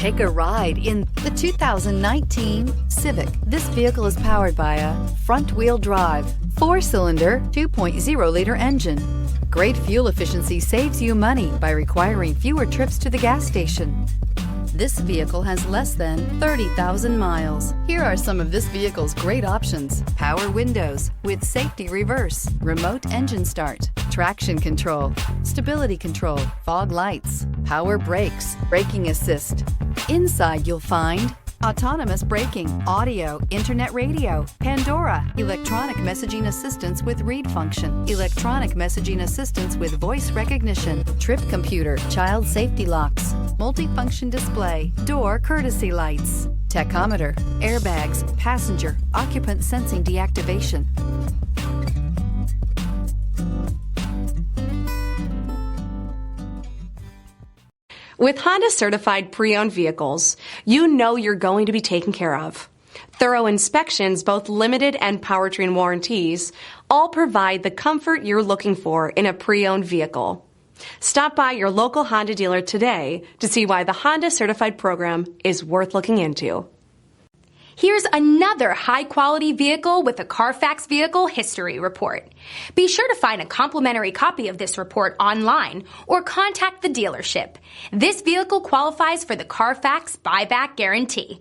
Take a ride in the 2019 Civic. This vehicle is powered by a front-wheel drive, 4-cylinder, 2.0-liter engine. Great fuel efficiency saves you money by requiring fewer trips to the gas station. This vehicle has less than 30,000 miles. Here are some of this vehicle's great options: power windows with safety reverse, remote engine start, traction control, stability control, fog lights, power brakes, braking assist. Inside you'll find autonomous braking, audio, internet radio, Pandora, electronic messaging assistance with read function, electronic messaging assistance with voice recognition, trip computer, child safety locks, multifunction display, door courtesy lights, tachometer, airbags, passenger, occupant sensing deactivation. With Honda certified pre-owned vehicles, you know you're going to be taken care of. Thorough inspections, both limited and powertrain warranties, all provide the comfort you're looking for in a pre-owned vehicle. Stop by your local Honda dealer today to see why the Honda certified program is worth looking into. Here's another high-quality vehicle with a CARFAX Vehicle History Report. Be sure to find a complimentary copy of this report online or contact the dealership. This vehicle qualifies for the CARFAX Buyback Guarantee.